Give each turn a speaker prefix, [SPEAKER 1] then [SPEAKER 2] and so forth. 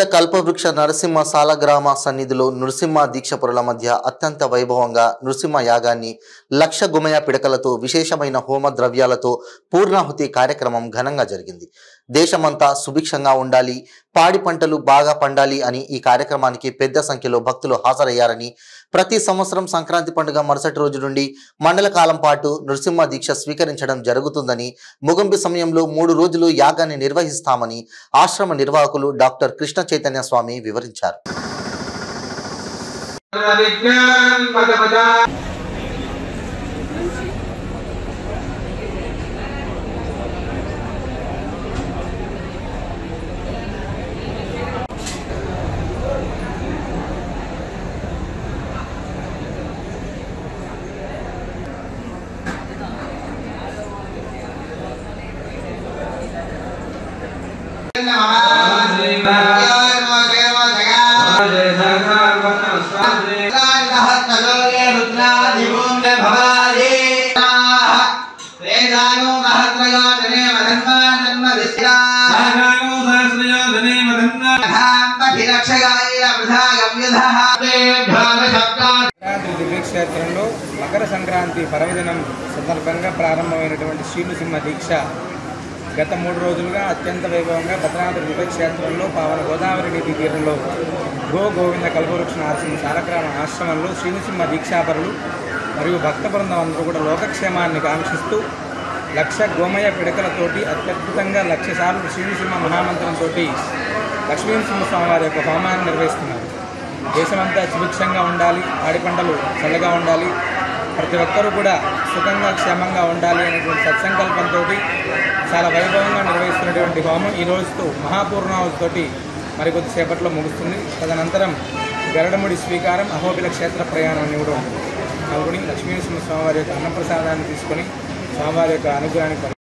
[SPEAKER 1] గోవింద కల్పవృక్ష నరసింహ సాలగ్రామ సన్నిధిలో నృసింహ దీక్షపురుల మధ్య అత్యంత వైభవంగా నృసింహ యాగాన్ని లక్ష గుమయ పిడకలతో విశేషమైన హోమ ద్రవ్యాలతో పూర్ణాహుతి కార్యక్రమం ఘనంగా జరిగింది. దేశమంతా సుభిక్షంగా ఉండాలి, పాడి పంటలు బాగా పండాలి అని ఈ కార్యక్రమానికి పెద్ద సంఖ్యలో భక్తులు హాజరయ్యారని, ప్రతి సంవత్సరం సంక్రాంతి పండుగ మరుసటి రోజు నుండి మండల కాలం పాటు నృసింహ దీక్ష స్వీకరించడం జరుగుతుందని, ముగింపు సమయంలో 3 రోజులు యాగాన్ని నిర్వహిస్తామని ఆశ్రమ నిర్వాహకులు డాక్టర్ కృష్ణ చైతన్య స్వామి వివరించారు.
[SPEAKER 2] క్షేత్రంలో మకర సంక్రాంతి పర్వదినం సందర్భంగా ప్రారంభమైనటువంటి శ్రీ నృసింహ దీక్ష గత 3 రోజులుగా అత్యంత వైభవంగా భద్రాద్రి దివ్యక్షేత్రంలో పావన గోదావరి నది తీరంలో గోవింద కల్పవృక్ష నరసింహ సాలగ్రామ ఆశ్రమంలో శ్రీ నృసింహ దీక్షాపరులు మరియు భక్త బృందం అందరూ కూడా లోకక్షేమాన్ని కాంక్షిస్తూ లక్ష గోమయ పిడకలతోటి అత్యద్భుతంగా 1,00,000 సార్లు శ్రీ నృసింహ మహామంత్రంతో లక్ష్మీనరసింహ స్వామి వారి యొక్క హోమాన్ని నిర్వహిస్తున్నారు. దేశమంతా సుభిక్షంగా ఉండాలి, పాడి పంటలు చల్లగా ఉండాలి, ప్రతి ఒక్కరూ కూడా సుఖంగా క్షేమంగా ఉండాలి అనేటువంటి సత్సంకల్పంతో చాలా వైభవంగా నిర్వహిస్తున్నటువంటి హోమం ఈ రోజుతో మహాపూర్ణావతితోటి మరికొద్దిసేపట్లో ముగుస్తుంది. తదనంతరం గరుడముడి స్వీకారం, అహోబిల క్షేత్ర ప్రయాణం అని కూడా ఉంటుంది. నలుగుని లక్ష్మీనరసింహ స్వామివారి యొక్క అన్నప్రసాదాన్ని తీసుకొని స్వామివారి యొక్క అనుగ్రహానికి